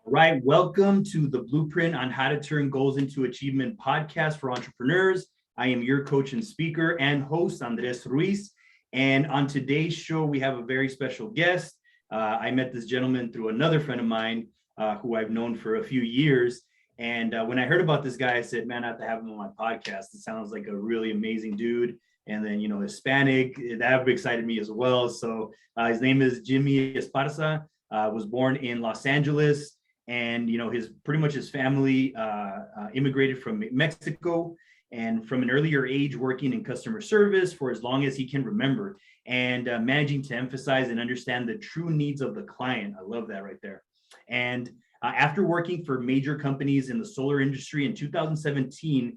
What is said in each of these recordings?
All right, welcome to the Blueprint on How to Turn Goals into Achievement podcast for entrepreneurs. I am your coach and speaker and host, Andres Ruiz. And on today's show, we have a very special guest. I met this gentleman through another friend of mine who I've known for a few years. And when I heard about this guy, I said, man, I have to have him on my podcast. It sounds like a really amazing dude. And then, Hispanic, that excited me as well. So his name is Jimmy Esparza, was born in Los Angeles. And his family immigrated from Mexico, and from an earlier age working in customer service for as long as he can remember, and managing to emphasize and understand the true needs of the client. I love that right there. And after working for major companies in the solar industry in 2017,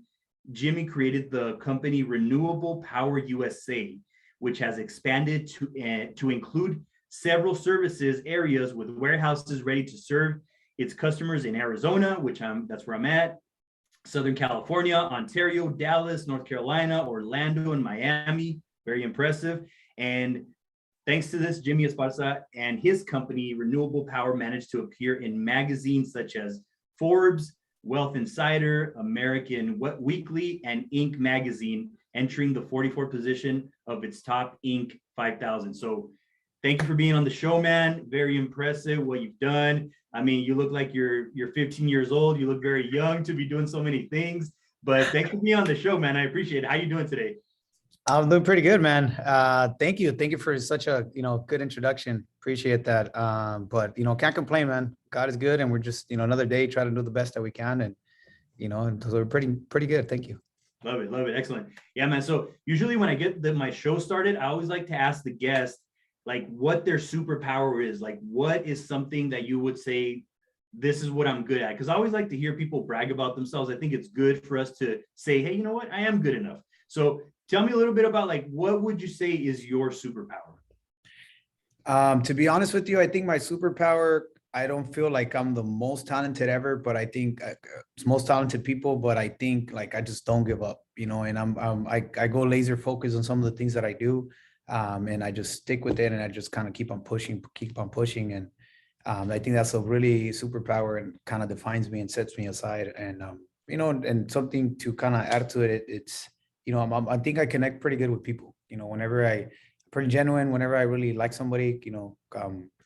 Jimmy created the company Renewable Power USA, which has expanded to include several services areas with warehouses ready to serve its customers in Arizona, that's where I'm at, Southern California, Ontario, Dallas, North Carolina, Orlando, and Miami. Very impressive. And thanks to this, Jimmy Esparza and his company, Renewable Power, managed to appear in magazines such as Forbes, Wealth Insider, American Weekly, and Inc. magazine, entering the 44th position of its top Inc. 5,000. So thank you for being on the show, man. Very impressive what you've done. I mean, you look like you're 15 years old. You look very young to be doing so many things. But thanks for being on the show, man. I appreciate it. How you doing today? I'm doing pretty good, man. Thank you. Thank you for such a, good introduction. Appreciate that. But, can't complain, man. God is good. And we're just, another day, try to do the best that we can. And, and so we're pretty good. Thank you. Love it. Love it. Excellent. Yeah, man. So usually when I get my show started, I always like to ask the guest, like, what their superpower is. Like, what is something that you would say, this is what I'm good at? Because I always like to hear people brag about themselves. I think it's good for us to say, hey, you know what? I am good enough. So tell me a little bit about, like, what would you say is your superpower? To be honest with you, I think my superpower, I don't feel like I'm the most talented ever, but I think it's most talented people, but I think like I just don't give up, and I go laser focused on some of the things that I do. And I just stick with it, and I just kind of keep on pushing. And I think that's a really superpower and kind of defines me and sets me aside. And and something to kind of add to it, it's I think I connect pretty good with people. Whenever pretty genuine. Whenever I really like somebody,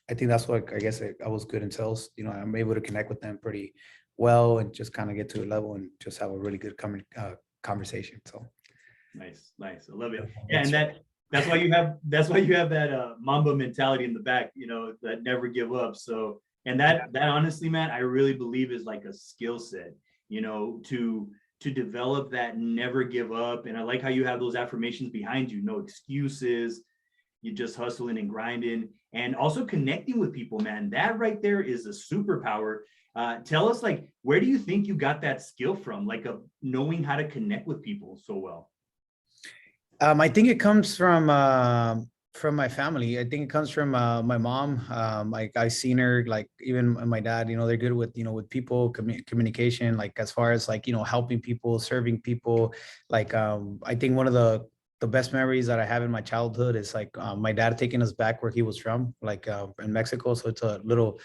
I think that's what I guess I was good in sales. I'm able to connect with them pretty well and just kind of get to a level and just have a really good conversation. So nice. I love it. Yeah, and that's why you have that Mamba mentality in the back, that never give up. So, and that honestly, man, I really believe is like a skill set, to develop that never give up. And I like how you have those affirmations behind you, no excuses, you just hustling and grinding, and also connecting with people, man. That right there is a superpower. Tell us, like, where do you think you got that skill from, like, of knowing how to connect with people so well? I think it comes from my family. I think it comes from my mom. Like I seen her, like even my dad, they're good with, with people, communication, like as far as like, helping people, serving people. Like I think one of the best memories that I have in my childhood is like my dad taking us back where he was from, like in Mexico. So it's a little,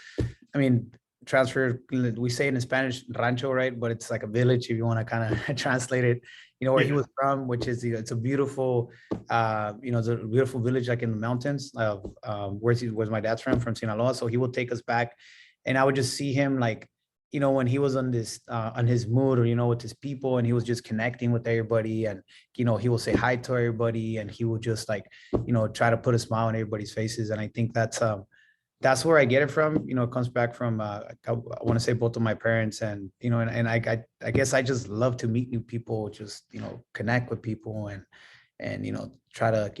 transfer, we say it in Spanish, rancho, right? But it's like a village if you want to kind of translate it, where he was from, which is, it's a beautiful, it's a beautiful village, like in the mountains, where's my dad's from Sinaloa. So he will take us back, and I would just see him like, when he was on this, on his mood, or, with his people, and he was just connecting with everybody, and, he will say hi to everybody, and he would just like, try to put a smile on everybody's faces. And I think that's where I get it from. It comes back from, I want to say both of my parents, and, and I guess I just love to meet new people, just, connect with people, and, try to,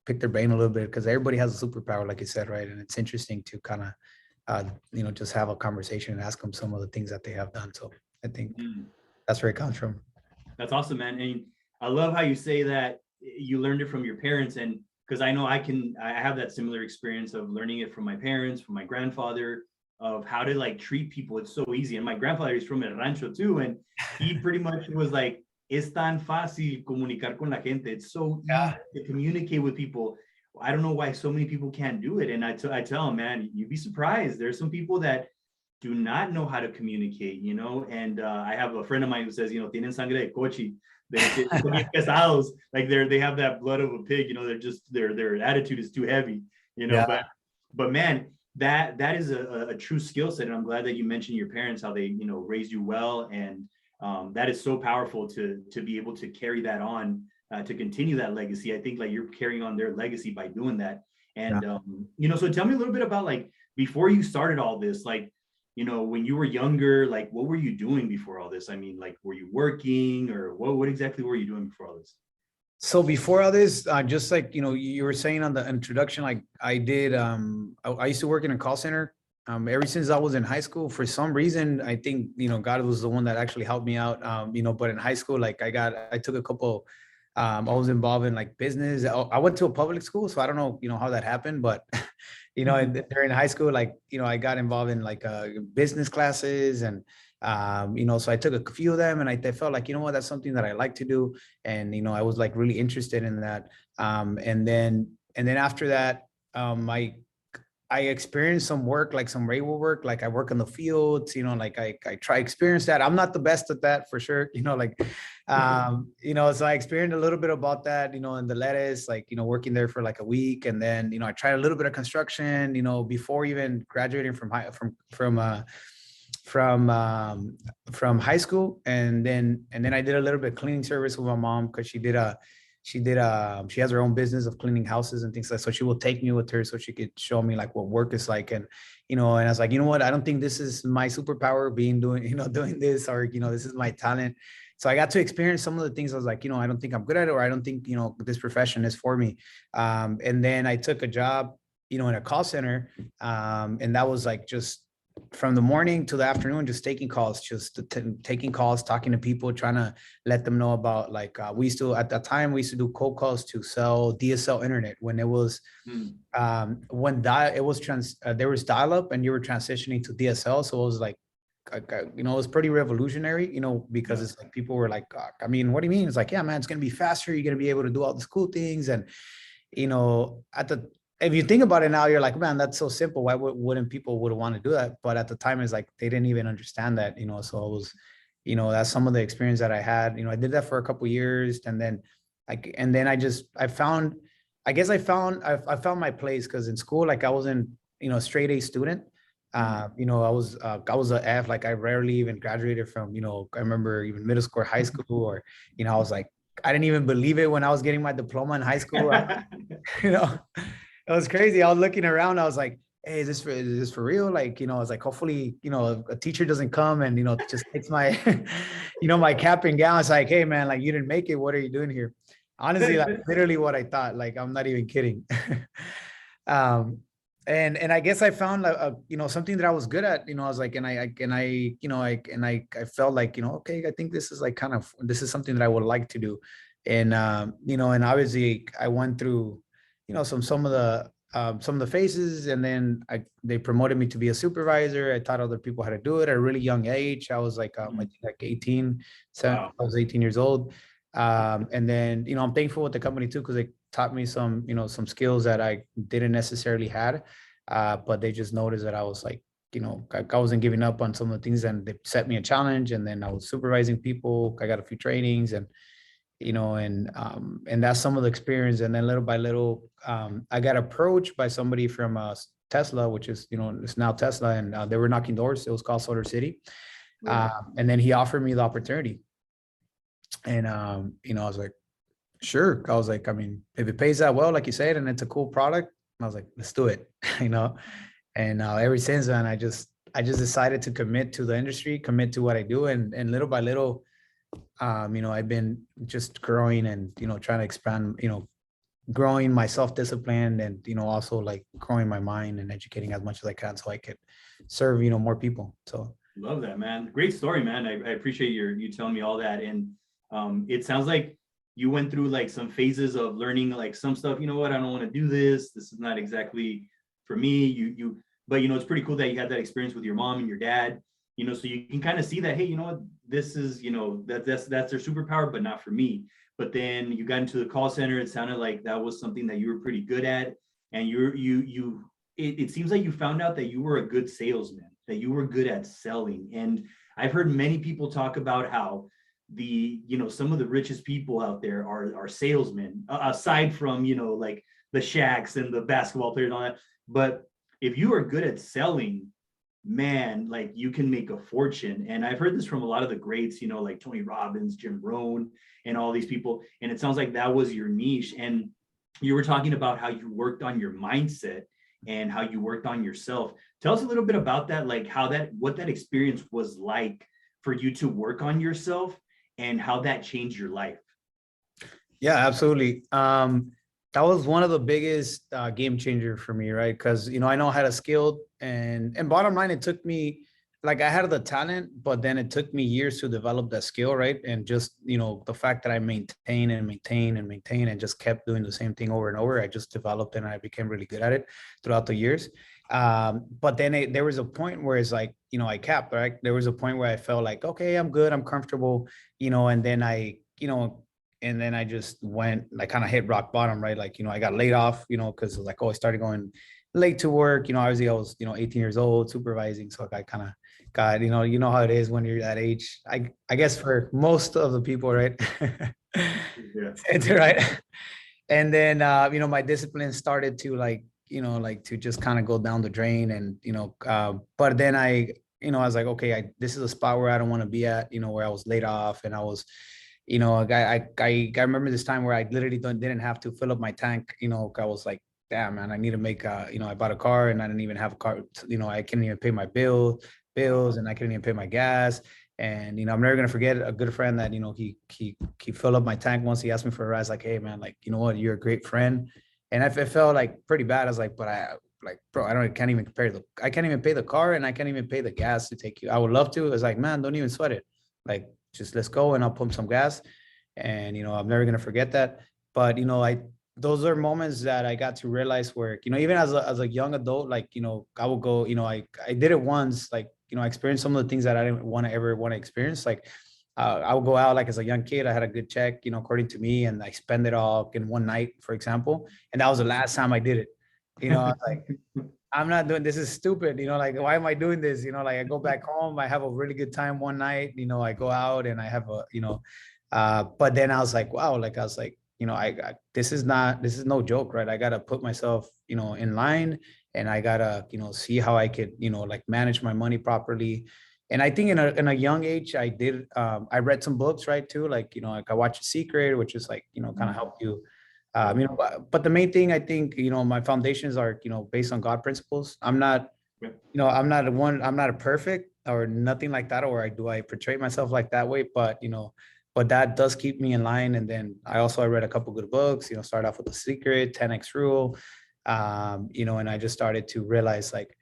pick their brain a little bit, because everybody has a superpower, like you said, right? And it's interesting to kind of, just have a conversation and ask them some of the things that they have done. So I think that's where it comes from. That's awesome, man. And I love how you say that you learned it from your parents, and because I know I have that similar experience of learning it from my parents, from my grandfather, of how to like treat people. It's so easy. And my grandfather is from El Rancho too. And he pretty much was like, es tan fácil comunicar con la gente. It's so easy to communicate with people. I don't know why so many people can't do it. And I tell them, man, you'd be surprised. There's some people that do not know how to communicate, you know. And I have a friend of mine who says, you know, tienen sangre de cochi. They're pesados, like they have that blood of a pig, you know. They're just their attitude is too heavy, you know. Yeah. But man, that is a true skill set, and I'm glad that you mentioned your parents, how they, you know, raised you well, and that is so powerful to be able to carry that on, to continue that legacy. I think like you're carrying on their legacy by doing that. And you know, so tell me a little bit about like before you started all this, like, you know, when you were younger, like what were you doing before all this? I mean, like, were you working, or what exactly were you doing before all this? So before all this, just like, you know, you were saying on the introduction, like I did, I used to work in a call center. Ever since I was in high school, for some reason, I think, you know, God was the one that actually helped me out. You know, but in high school, like I took a couple, I was involved in like business. I went to a public school, so I don't know, you know, how that happened, but you know, during high school, like, you know, I got involved in like business classes, and you know, so I took a few of them, and I felt like, you know what, that's something that I like to do. And, you know, I was like really interested in that. And then after that, I experienced some work, like some railroad work, like I work in the fields, you know, like I try experience that. I'm not the best at that for sure, you know, like, you know, so I experienced a little bit about that, you know, in the lettuce, like, you know, working there for like a week. And then, you know, I tried a little bit of construction, you know, before even graduating from high school. And then I did a little bit of cleaning service with my mom, because she has her own business of cleaning houses and things like that. So she will take me with her so she could show me like what work is like. And, you know, and I was like, you know what, I don't think this is my superpower, doing this, or, you know, this is my talent. So I got to experience some of the things. I was like, you know, I don't think I'm good at it, or I don't think, you know, this profession is for me. And then I took a job, you know, in a call center. And that was like just from the morning to the afternoon, just taking calls, taking calls, talking to people, trying to let them know about like, we used to, at that time, we used to do cold calls to sell DSL internet when it was, there was dial up and you were transitioning to DSL. So it was like, you know, it was pretty revolutionary, you know, because it's like, people were like, I mean, what do you mean? It's like, yeah, man, it's going to be faster. You're going to be able to do all these cool things. And, you know, if you think about it now, you're like, man, that's so simple. Why wouldn't people would want to do that? But at the time, it's like, they didn't even understand that, you know. So it was, you know, that's some of the experience that I had. You know, I did that for a couple of years, and then I found my place, because in school, like I wasn't, you know, straight A student. You know, I was a F. Like I rarely even graduated from, you know, I remember even middle school or high school, or, you know, I was like, I didn't even believe it when I was getting my diploma in high school. You know, it was crazy. I was looking around. I was like, hey, is this for real? Like, you know, I was like, hopefully, you know, a teacher doesn't come and, you know, just takes my, you know, my cap and gown. It's like, hey, man, like, you didn't make it. What are you doing here? Honestly, like literally what I thought. Like, I'm not even kidding. um, and I guess I found you know, something that I was good at. You know, I was like, I felt like, you know, okay, I think this is something that I would like to do. And you know, and obviously I went through, you know, some of the phases, and then they promoted me to be a supervisor. I taught other people how to do it at a really young age. I was like, I think like 18, so Wow. I was 18 years old. And then, you know, I'm thankful with the company too, because they taught me some, you know, some skills that I didn't necessarily had, but they just noticed that I was like, you know, I wasn't giving up on some of the things, and they set me a challenge. And then I was supervising people. I got a few trainings, and, you know, and that's some of the experience. And then little by little, I got approached by somebody from Tesla, which is, you know, it's now Tesla, and they were knocking doors. It was called Solar City. And then he offered me the opportunity. And, you know, I was like, sure. I was like, I mean, if it pays that well, like you said, and it's a cool product, I was like, let's do it, you know. And ever since then, I just decided to commit to the industry, commit to what I do. And little by little, you know, I've been just growing and, you know, trying to expand, you know, growing my self-discipline, and, you know, also like growing my mind and educating as much as I can, so I could serve, you know, more people. So Love that, man. Great story, man. I appreciate you telling me all that. And it sounds like you went through like some phases of learning like some stuff. You know what, I don't want to do this. This is not exactly for me. But you know, it's pretty cool that you had that experience with your mom and your dad. You know, so you can kind of see that, hey, you know what, this is, you know, that's their superpower, but not for me. But then you got into the call center. It sounded like that was something that you were pretty good at, and it seems like you found out that you were a good salesman. that you were good at selling. And I've heard many people talk about how some of the richest people out there are salesmen, aside from, like the Shaqs and the basketball players and all that. But if you are good at selling, man, like you can make a fortune. And I've heard this from a lot of the greats, like Tony Robbins, Jim Rohn, and all these people. And it sounds like that was your niche. And you were talking about how you worked on your mindset and how you worked on yourself. Tell us a little bit about that, like what that experience was like for you to work on yourself and how that changed your life. Yeah, absolutely. That was one of the biggest game changer for me, right? Because I know I had a skill, and bottom line, it took me, like, I had the talent, but then it took me years to develop that skill, right? And just the fact that I maintain and just kept doing the same thing over and over, I just developed and I became really good at it throughout the years. But then there was a point where it's like, I capped, right? There was a point where I felt like, okay, I'm good, I'm comfortable, and then I just went, like, kind of hit rock bottom, right? Like, I got laid off, because it was like, oh, I started going late to work. Obviously I was, 18 years old supervising. So I kind of got, how it is when you're that age. I guess for most of the people, right? Yeah. It's right. And then, my discipline started to like to just kind of go down the drain. And, but then I was like, okay, this is a spot where I don't want to be at, where I was laid off and I was, I remember this time where I literally didn't have to fill up my tank. I was like, damn, man, I need to make I bought a car and I didn't even have a car. I couldn't even pay my bills and I couldn't even pay my gas. And, I'm never going to forget a good friend that, he filled up my tank once. He asked me for a ride. I was like, hey, man, like, you know what? You're a great friend. And it felt like pretty bad. I was like, but bro, I can't even I can't even pay the car and I can't even pay the gas to take you. I would love to. It was like, man, don't even sweat it. Like, just let's go and I'll pump some gas. And, I'm never going to forget that. But, those are moments that I got to realize where, even as a young adult, like, I would go, I did it once, like, I experienced some of the things that I didn't ever want to experience. Like, I would go out, like, as a young kid, I had a good check, according to me, and I spend it all in one night, for example. And that was the last time I did it. I was like, I'm not doing this. Is stupid. Like, why am I doing this? Like, I go back home, I have a really good time one night, I go out and I have but then I was like, wow, like, I was like, this is no joke, right? I got to put myself, in line, and I got to, see how I could, like, manage my money properly. And I think in a young age, I read some books, right, too. Like, like I watched Secret, which is like, kind of help you. But the main thing, I think, my foundations are, based on God principles. I'm not a perfect or nothing like that, or I portray myself like that way, but that does keep me in line. And then I read a couple good books, start off with The Secret, 10X Rule, and I just started to realize, like,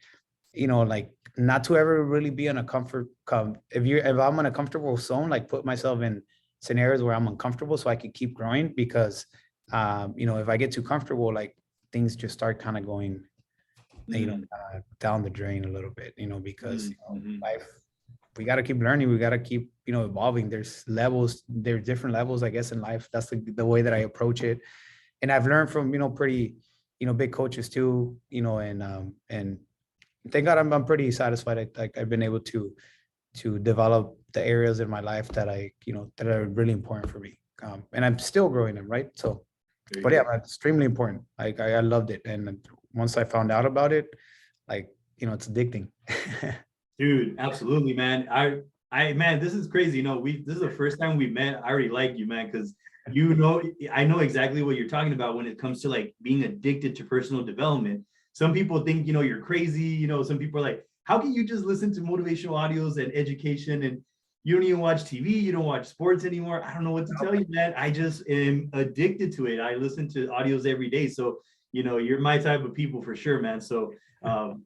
like, not to ever really be in a if I'm in a comfortable zone, like, put myself in scenarios where I'm uncomfortable so I can keep growing. Because if I get too comfortable, like, things just start kind of going down the drain a little bit, because life, we got to keep learning, we got to keep evolving. There's different levels, I guess, in life. That's the way that I approach it. And I've learned from pretty big coaches too, and thank God I'm pretty satisfied. I've been able to develop the areas in my life that that are really important for me, and I'm still growing them, right? So, but yeah, extremely important. Like, I loved it, and once I found out about it, like, it's addicting. Dude, absolutely, man. Man, this is crazy. This is the first time we met. I already like you, man, because I know exactly what you're talking about when it comes to, like, being addicted to personal development. Some people think, you're crazy. Some people are like, how can you just listen to motivational audios and education and you don't even watch TV, you don't watch sports anymore? I don't know what to tell you, man. I just am addicted to it. I listen to audios every day. So, you're my type of people for sure, man. So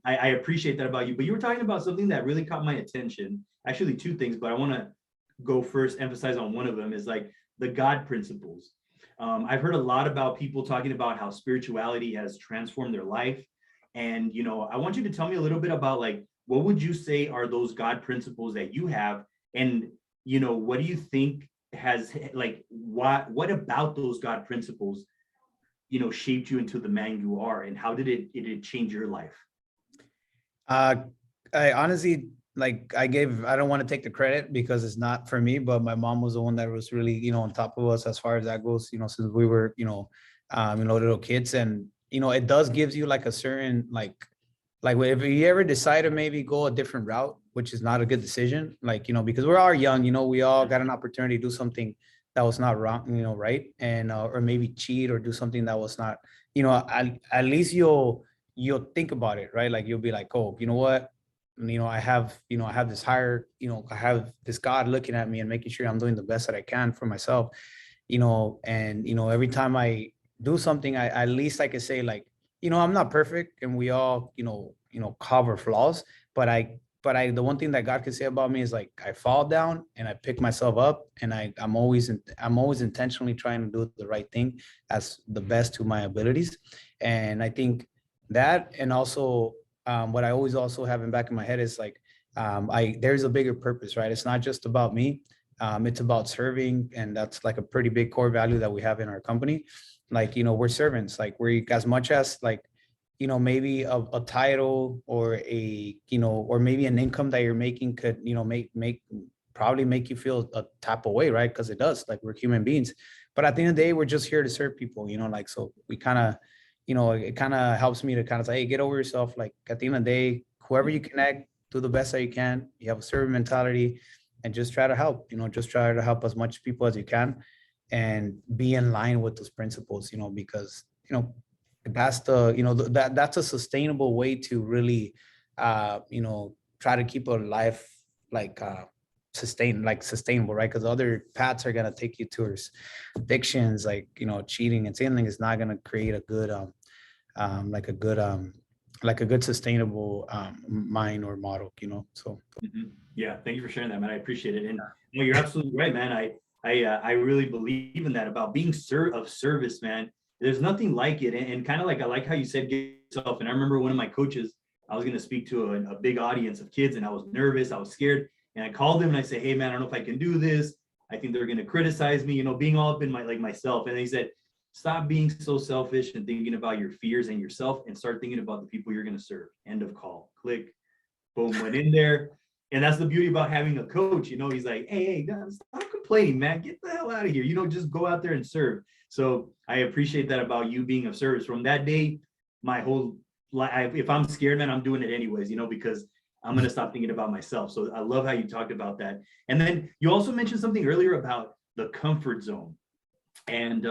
I appreciate that about you. But you were talking about something that really caught my attention. Actually, two things, but I want to go first, emphasize on one of them, is like the God principles. I've heard a lot about people talking about how spirituality has transformed their life. And, I want you to tell me a little bit about, like, what would you say are those God principles that you have? And, what do you think has, like, what about those God principles, shaped you into the man you are? And how did it change your life? I honestly, like, I don't want to take the credit because it's not for me, but my mom was the one that was really, on top of us as far as that goes, since we were, little kids. And, it does gives you like a certain, like if you ever decide to maybe go a different route, which is not a good decision, like, because we're all young, we all got an opportunity to do something that was not wrong, right. And, or maybe cheat or do something that was not, at least you'll think about it, right? Like you'll be like, oh, you know what? I have this higher, I have this God looking at me and making sure I'm doing the best that I can for myself, and, every time I do something, at least I can say like, I'm not perfect and we all, cover flaws, but the one thing that God can say about me is like, I fall down and I pick myself up and I'm always intentionally trying to do the right thing as the best to my abilities. And I think that, and also, what I always also have in back of my head is like, there's a bigger purpose, right? It's not just about me. It's about serving, and that's like a pretty big core value that we have in our company. Like, we're servants. Like, we're, as much as like, maybe a title or or maybe an income that you're making could, make probably make you feel a type of way, right? Because it does. Like, we're human beings, but at the end of the day, we're just here to serve people. Like, so we kind of, it kind of helps me to kind of say, hey, get over yourself. Like, at the end of the day, whoever you connect, do the best that you can. You have a servant mentality, and just try to help. Just try to help as much people as you can, and be in line with those principles. Because that's the that's a sustainable way to really try to keep a life like sustainable, right? Because other paths are going to take you towards addictions, like cheating and stealing is not going to create a good like a good sustainable mind or model. So Mhm. Yeah, thank you for sharing that, man. I appreciate it. And you're absolutely right, man. I really believe in that about being of service, man. There's nothing like it. And kind of like I like how you said get yourself. And I remember one of my coaches, I was going to speak to a big audience of kids, and I was nervous, I was scared, and I called him and I said, "Hey, man, I don't know if I can do this. I think they're going to criticize me, being all up in my like myself." And he said, "Stop being so selfish and thinking about your fears and yourself, and start thinking about the people you're going to serve." End of call. Click. Boom, went in there. And that's the beauty about having a coach. He's like, hey, stop complaining, man. Get the hell out of here. Just go out there and serve. So I appreciate that about you being of service. From that day, my whole life, if I'm scared, man, I'm doing it anyways, because I'm going to stop thinking about myself. So I love how you talked about that. And then you also mentioned something earlier about the comfort zone. And,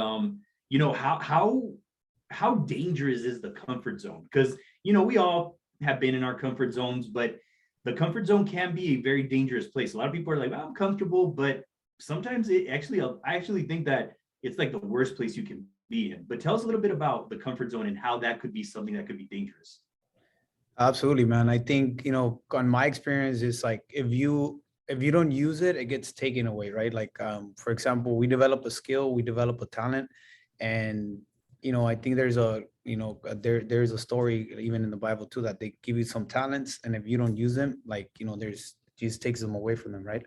how dangerous is the comfort zone? Because, we all have been in our comfort zones, but the comfort zone can be a very dangerous place. A lot of people are like, well, I'm comfortable, but sometimes I actually think that it's like the worst place you can be in. But tell us a little bit about the comfort zone and how that could be something that could be dangerous. absolutely, man. I think, on my experience, it's like if you don't use it, it gets taken away, right? Like, for example, we develop a skill, we develop a talent, and I think there's a story even in the Bible too, that they give you some talents, and if you don't use them, like, there's Jesus takes them away from them, right?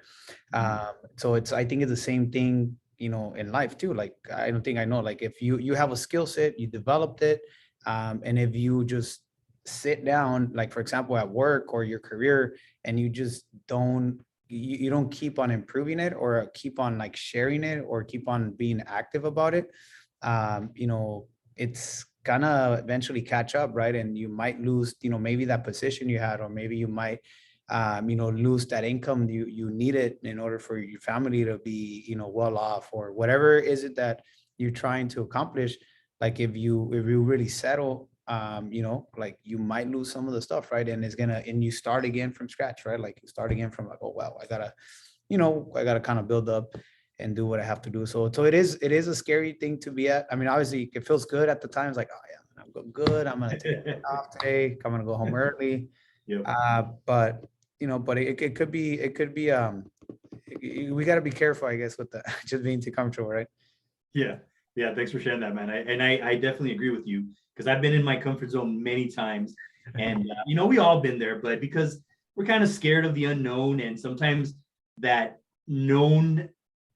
So I think it's the same thing, in life too. Like, I don't think I know, like, if you have a skill set, you developed it, and if you just sit down, like, for example, at work or your career, and you just you don't keep on improving it, or keep on like sharing it, or keep on being active about it, it's gonna eventually catch up, right? And you might lose, maybe that position you had, or maybe you might, lose that income you needed in order for your family to be, well off, or whatever is it that you're trying to accomplish. Like, if you really settle, like, you might lose some of the stuff, right? And you start again from scratch, right? Like, you start again from like, oh, wow, I gotta kind of build up and do what I have to do. So it is a scary thing to be at. I mean, obviously it feels good at the time. It's like, oh yeah, I'm good. I'm gonna take it off today. I'm gonna go home early. Yep. But it could be we got to be careful, I guess, with the just being too comfortable, right? Yeah. Yeah. Thanks for sharing that, man. I definitely agree with you, because I've been in my comfort zone many times, and we all been there, but because we're kind of scared of the unknown, and sometimes that known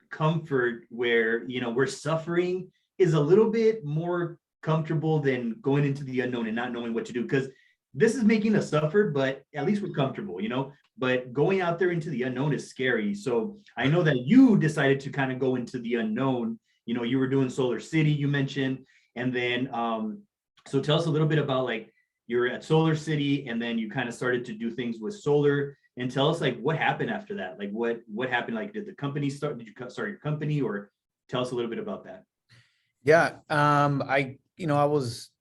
comfort where, we're suffering is a little bit more comfortable than going into the unknown and not knowing what to do. Because this is making us suffer, but at least we're comfortable, but going out there into the unknown is scary. So I know that you decided to kind of go into the unknown. You were doing Solar City, you mentioned, and then so tell us a little bit about like you're at Solar City, and then you kind of started to do things with solar. And tell us like what happened after that. Like what happened? Like did the company start? Did you start your company, or tell us a little bit about that? Yeah.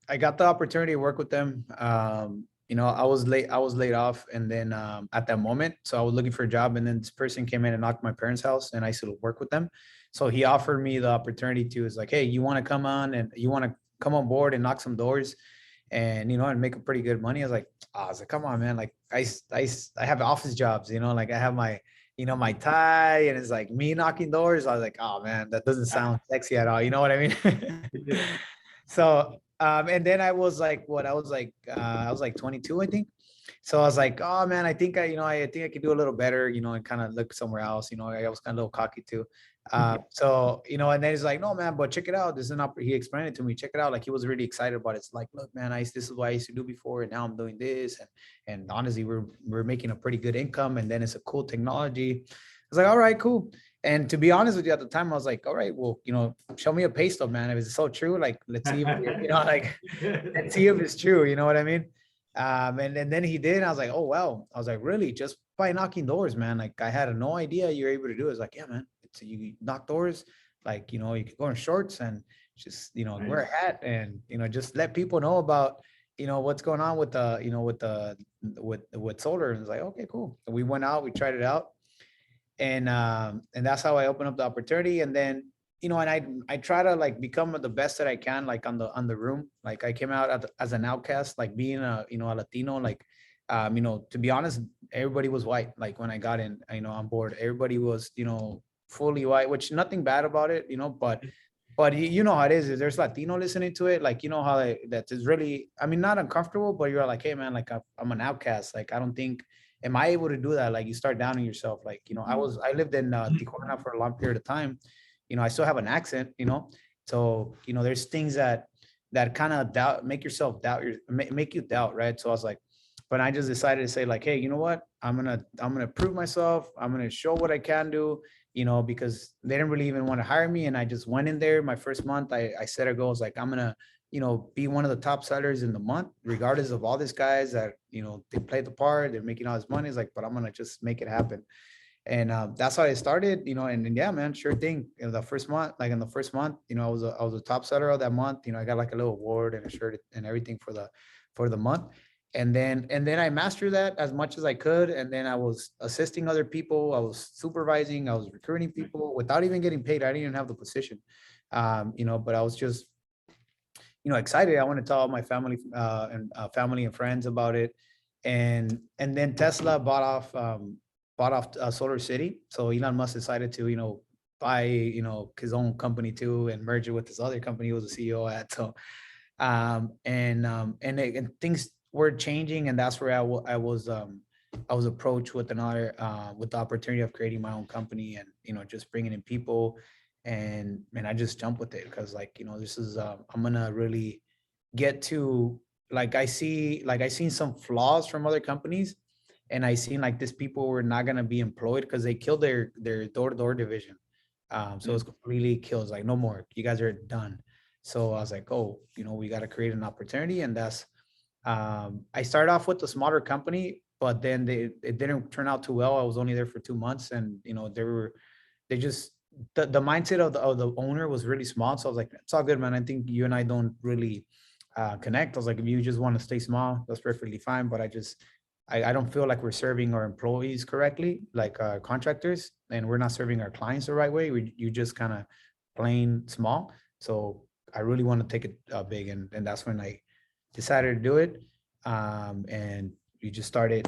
I got the opportunity to work with them. I was laid off, and then at that moment, so I was looking for a job, and then this person came in and knocked my parents' house, and I used to work with them. So he offered me the opportunity to, is like, hey, you want to come on and you want to come on board and knock some doors and and make a pretty good money. I was like, come on, man. Like I have office jobs, like I have my my tie, and it's like me knocking doors. I was like, oh man, that doesn't sound sexy at all. You know what I mean? So and then I was like, I was like 22, I think. So I was like, oh man, I think I think I could do a little better, and kind of look somewhere else. I was kind of a little cocky too. So, and then he's like, no, man, but check it out. This is an he explained it to me. Check it out. Like he was really excited about it. It's like, look, man, this is what I used to do before, and now I'm doing this. And honestly, we're making a pretty good income, and then it's a cool technology. I was like, all right, cool. And to be honest with you, at the time, I was like, all right, well, show me a pay stub, man. If it's so true, like, let's see, like, let's see if it's true. You know what I mean? And then he did. And I was like, oh, wow. I was like, really? Just by knocking doors, man. Like, I had no idea you're able to do it. It's like, yeah, man. You knock doors, like, you can go in shorts and just, Nice. wear a hat and, just let people know about, what's going on with the, with solar. And it's like, okay, cool. And we went out, we tried it out. And that's how I opened up the opportunity. And then, and I try to like become the best that I can, like on the room. Like I came out as an outcast, like being a Latino, like to be honest, everybody was white. Like when I got in, on board, everybody was, fully white, which nothing bad about it, but you know how it is. If there's Latino listening to it, like how that is really, I mean, not uncomfortable, but you're like, hey man, like I'm an outcast. Like I don't think, am I able to do that? Like you start downing yourself. Like I lived in Tijuana for a long period of time. I still have an accent. So there's things that kind of doubt, make yourself doubt make you doubt, right? So I was like, but I just decided to say like, hey, you know what? I'm gonna prove myself. I'm gonna show what I can do. Because they didn't really even want to hire me, and I just went in there. My first month, I set a goal. I was like, I'm gonna be one of the top sellers in the month, regardless of all these guys that they played the part, they're making all this money. It's like, but I'm gonna just make it happen. And that's how I started. And yeah, man, sure thing. In the first month, I was a top seller of that month. I got like a little award and a shirt and everything for the month. And then I mastered that as much as I could. And then I was assisting other people. I was supervising. I was recruiting people without even getting paid. I didn't even have the position, but I was just, excited. I want to tell all my family and family and friends about it. And then Tesla bought off Solar City. So Elon Musk decided to, buy, his own company too, and merge it with this other company he was a CEO at. So, and things were changing, and that's where I was approached with with the opportunity of creating my own company, and just bringing in people, and I just jumped with it because this is I'm gonna really get to, I seen some flaws from other companies, and I seen like these people were not gonna be employed because they killed their door-to-door division. So it's completely killed. It's like, no more, you guys are done. So I was like, oh, we got to create an opportunity. And that's, I started off with a smaller company, but then it didn't turn out too well. I was only there for 2 months, and, they just, the mindset of the owner was really small. So I was like, it's all good, man. I think you and I don't really connect. I was like, if you just want to stay small, that's perfectly fine. But I don't feel like we're serving our employees correctly, like contractors, and we're not serving our clients the right way. You just kind of plain small. So I really want to take it big, and that's when I decided to do it. And we just started.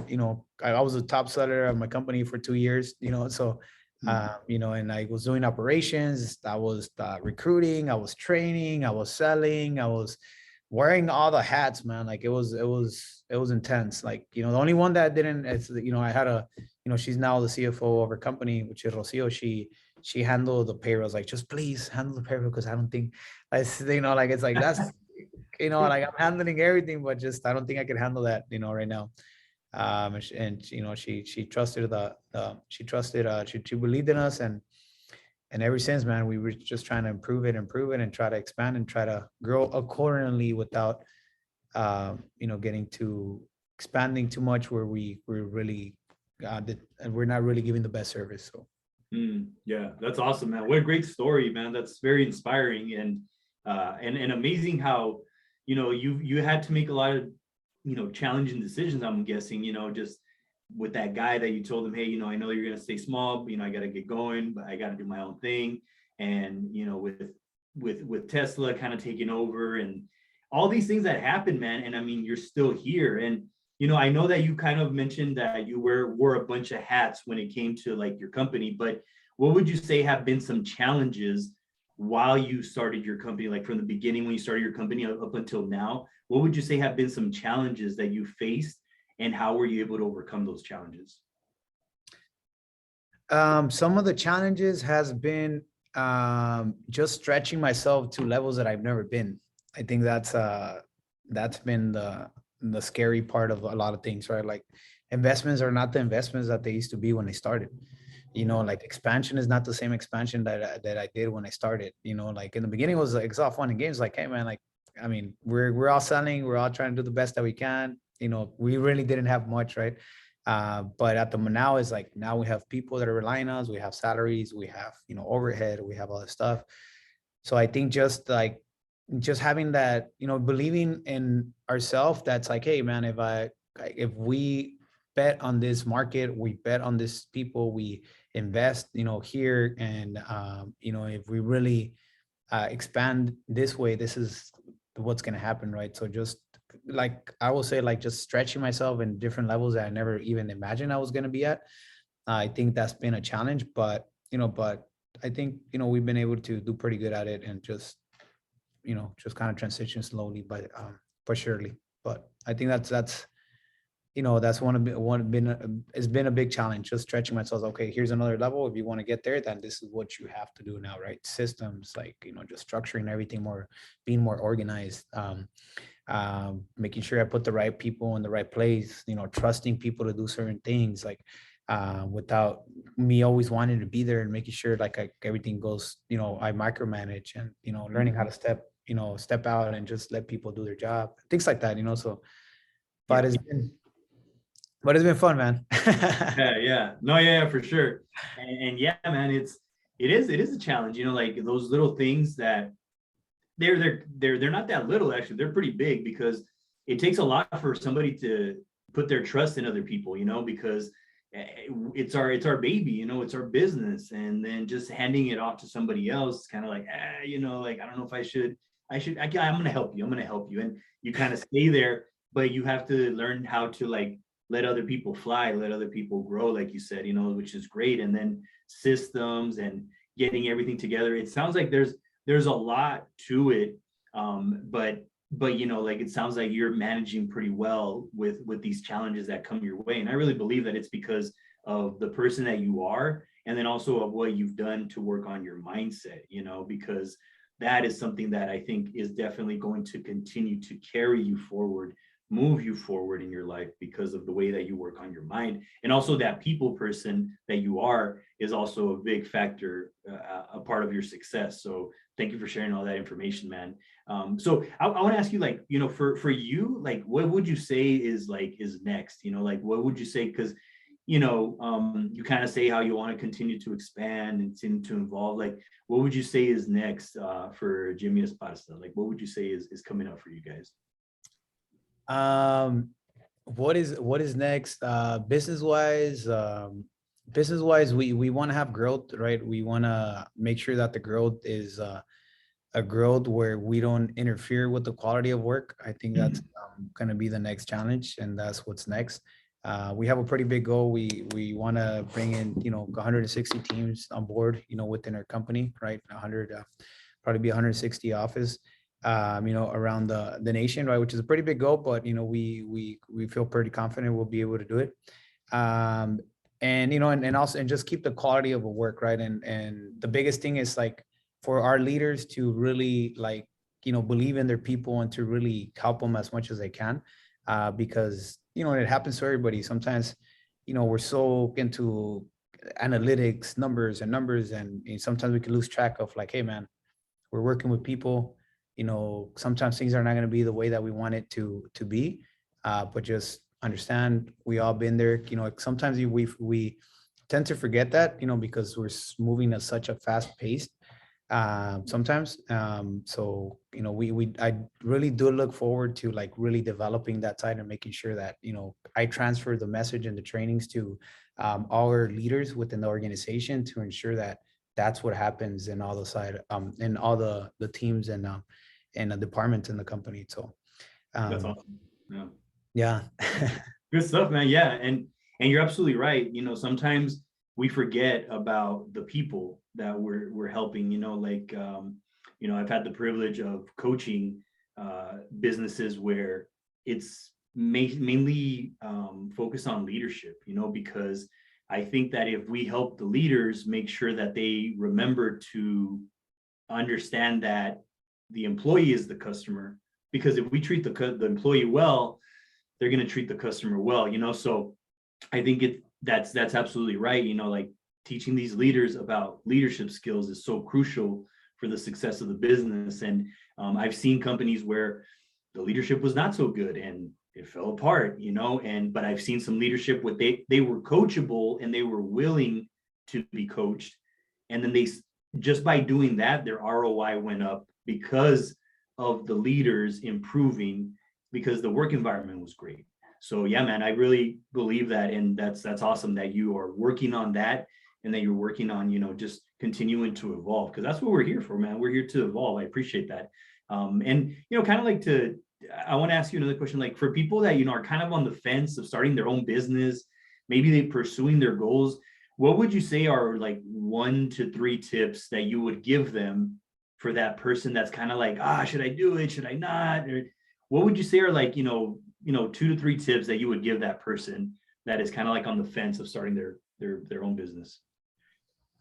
I was a top seller of my company for 2 years. So and I was doing operations. I was recruiting. I was training. I was selling. I was wearing all the hats, man. Like it was intense. Like, the only one that didn't, it's, I had she's now the CFO of her company, which is Rocio. She handled the payrolls. Like, just please handle the payroll, because I don't think like, it's like, that's like I'm handling everything, but just I don't think I can handle that, right now. She trusted she believed in us, and ever since, man, we were just trying to improve it, and try to expand and try to grow accordingly without getting to expanding too much where we're really and we're not really giving the best service. So Yeah, that's awesome, man. What a great story, man. That's very inspiring, and amazing how, you had to make a lot of, challenging decisions, I'm guessing, just with that guy that you told him, hey, I know you're going to stay small, but, I got to get going, but I got to do my own thing. And, with Tesla kind of taking over and all these things that happen, man. And I mean, you're still here. And, I know that you kind of mentioned that you wore a bunch of hats when it came to like your company, but what would you say have been some challenges while you started your company, like from the beginning when you started your company up until now? What would you say have been some challenges that you faced, and how were you able to overcome those challenges? Some of the challenges has been just stretching myself to levels that I've never been. I think that's been the scary part of a lot of things, right? Like investments are not the investments that they used to be when they started. Like expansion is not the same expansion that I did when I started. Like in the beginning it was like it's all fun and games. Like, hey man, like I mean, we're all selling, we're all trying to do the best that we can. We really didn't have much, right? But at the now is like now we have people that are relying on us, we have salaries, we have overhead, we have all this stuff. So I think just having that, believing in ourselves, that's like, hey man, if we bet on this market, we bet on this people, we invest, here, and if we really expand this way, this is what's going to happen, right? So just like I will say, like just stretching myself in different levels that I never even imagined I was going to be at. I think that's been a challenge, but I think we've been able to do pretty good at it, and just kind of transition slowly, but surely. But I think that's it's been a big challenge, just stretching myself. Okay, here's another level. If you want to get there, then this is what you have to do now, right? Systems, like just structuring everything more, being more organized, making sure I put the right people in the right place, trusting people to do certain things, like without me always wanting to be there, and making sure like everything goes, I micromanage, and learning how to step out and just let people do their job, things like that, so but Yeah. it's been fun, man. Yeah. No, yeah, for sure. And yeah, man, it is a challenge, like those little things that they're not that little, actually. They're pretty big, because it takes a lot for somebody to put their trust in other people, because it's our baby, it's our business. And then just handing it off to somebody else, kind of like, like, I don't know if I'm going to help you. And you kind of stay there, but you have to learn how to like let other people fly, let other people grow, like you said, which is great. And then systems and getting everything together. It sounds like there's a lot to it. But like it sounds like you're managing pretty well with these challenges that come your way. And I really believe that it's because of the person that you are, and then also of what you've done to work on your mindset, because that is something that I think is definitely going to continue to carry you forward, move you forward in your life, because of the way that you work on your mind. And also that people person that you are is also a big factor, a part of your success. So thank you for sharing all that information, man. So I want to ask you, like, for you, like, what would you say is next? Like, what would you say? Because, you kind of say how you want to continue to expand and continue to evolve. Like, what would you say is next for Jimmy Esparza? Like, what would you say is coming up for you guys? What is next? Business wise, we want to have growth, right? We want to make sure that the growth is a growth where we don't interfere with the quality of work. I think that's going to be the next challenge, and that's what's next. We have a pretty big goal. We want to bring in 160 teams on board, within our company, right? 100, probably be 160 office, around the nation, right? Which is a pretty big goal, but we feel pretty confident we'll be able to do it. And and also just keep the quality of the work, right? And the biggest thing is like for our leaders to really like believe in their people and to really help them as much as they can. Because, it happens to everybody. Sometimes, we're so into analytics, numbers, and sometimes we can lose track of like, hey, man, we're working with people. Sometimes things are not going to be the way that we want it to be. But just understand, we all been there. Sometimes we tend to forget that, because we're moving at such a fast pace sometimes. So, I really do look forward to like really developing that side and making sure that, I transfer the message and the trainings to our leaders within the organization to ensure that that's what happens in all the side, in all the teams and the departments in the company. So, That's um, awesome. Yeah. yeah. Good stuff, man. Yeah. And you're absolutely right. Sometimes we forget about the people that we're helping, like, I've had the privilege of coaching businesses where it's mainly focused on leadership, because I think that if we help the leaders make sure that they remember to understand that the employee is the customer, because if we treat the employee well, they're going to treat the customer well, so I think that's absolutely right. Like teaching these leaders about leadership skills is so crucial for the success of the business. And I've seen companies where the leadership was not so good and it fell apart, but I've seen some leadership where they were coachable and they were willing to be coached. And then they, just by doing that, their ROI went up because of the leaders improving, because the work environment was great. So yeah, man, I really believe that. And that's awesome that you are working on that and that you're working on, just continuing to evolve, because that's what we're here for, man. We're here to evolve. I appreciate that. And, kind of like I want to ask you another question, like for people that, are kind of on the fence of starting their own business, maybe they pursuing their goals, what would you say are like 1 to 3 tips that you would give them for that person that's kind of like, should I do it? Should I not? Or what would you say are like, 2 to 3 tips that you would give that person that is kind of like on the fence of starting their own business?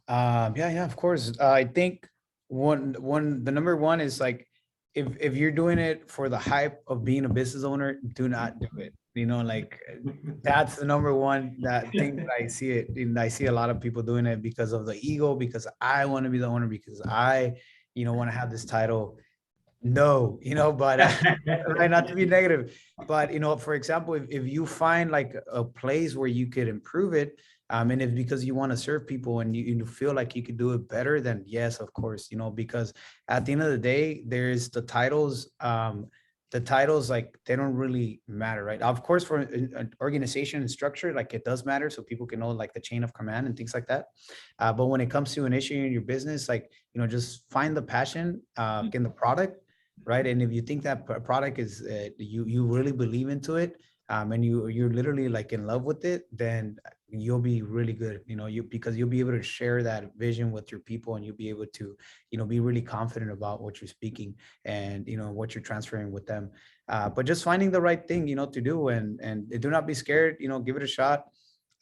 Yeah, of course. I think the number one is like, if you're doing it for the hype of being a business owner, do not do it. Like that's the number one that thing that I see it. And I see a lot of people doing it because of the ego, because I want to be the owner, because I, want to have this title. No, but right, not to be negative, but for example, if you find like a place where you could improve it, and if because you want to serve people and you feel like you could do it better, then yes, of course, because at the end of the day, there's the titles, like they don't really matter, right? Of course, for an organization and structure, like it does matter, so people can know like the chain of command and things like that. But when it comes to an issue in your business, like just find the passion in the product, right? And if you think that product is you really believe into it, and you're literally like in love with it, then you'll be really good, because you'll be able to share that vision with your people, and you'll be able to be really confident about what you're speaking and what you're transferring with them. But just finding the right thing to do, and do not be scared, give it a shot.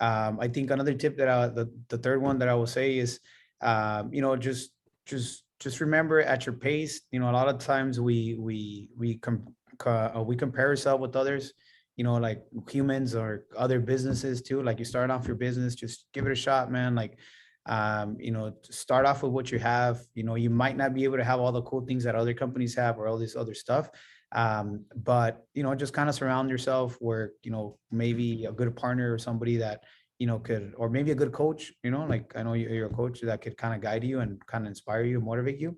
I think another tip that the third one that I will say is just remember at your pace. A lot of times we compare ourselves with others, like humans or other businesses too. Like you start off your business, just give it a shot, man. Like, start off with what you have. You might not be able to have all the cool things that other companies have or all this other stuff. But, just kind of surround yourself where, maybe a good partner or somebody that, could, or maybe a good coach, like I know you're a coach that could kind of guide you and kind of inspire you, motivate you.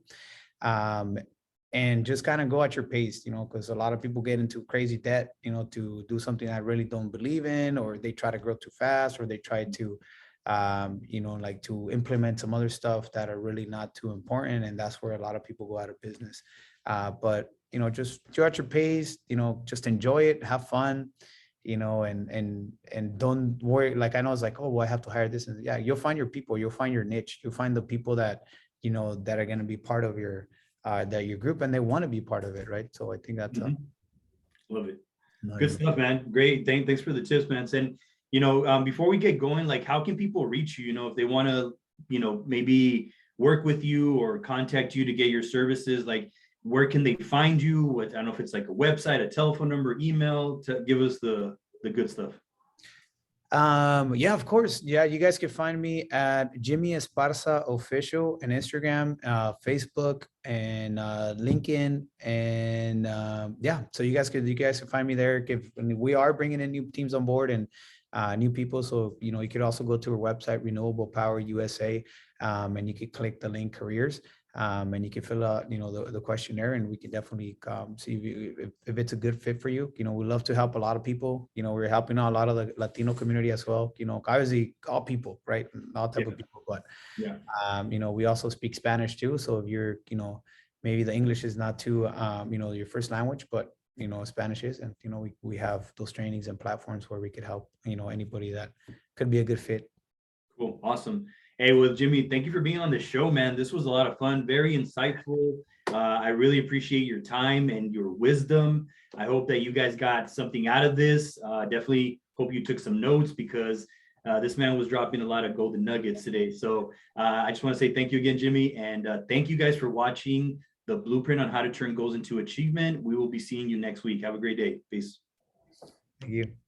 And just kind of go at your pace, because a lot of people get into crazy debt, to do something I really don't believe in, or they try to grow too fast, or they try to, like to implement some other stuff that are really not too important. And that's where a lot of people go out of business. But, just go at your pace, just enjoy it, have fun, and don't worry. Like, I know it's like, oh, well, I have to hire this. And yeah, you'll find your people, you'll find your niche, you'll find the people that, that are going to be part of your group, and they want to be part of it, right? So I think that's Love it. Good stuff, man. Great. Thanks for the tips, man. And before we get going, like how can people reach you, if they want to, maybe work with you or contact you to get your services? Like where can they find you? What, I don't know if it's like a website, a telephone number, email, to give us the good stuff. Yeah, of course. Yeah, you guys can find me at Jimmy Esparza Official on Instagram, Facebook, and LinkedIn. And yeah, so you guys can find me there. We are bringing in new teams on board and new people. So you could also go to our website, Renewable Power USA, and you could click the link careers. And you can fill out, the questionnaire, and we can definitely see if it's a good fit for you. We love to help a lot of people. We're helping out a lot of the Latino community as well. Obviously all people, right? All type of people, but Yeah. we also speak Spanish too. So if you're, maybe the English is not too, your first language, but Spanish is, and we have those trainings and platforms where we could help, anybody that could be a good fit. Cool. Awesome. Hey, well, Jimmy, thank you for being on the show, man. This was a lot of fun, very insightful. I really appreciate your time and your wisdom. I hope that you guys got something out of this. Definitely hope you took some notes, because this man was dropping a lot of golden nuggets today. So I just want to say thank you again, Jimmy. And thank you guys for watching the Blueprint on how to turn goals into achievement. We will be seeing you next week. Have a great day. Peace. Thank you.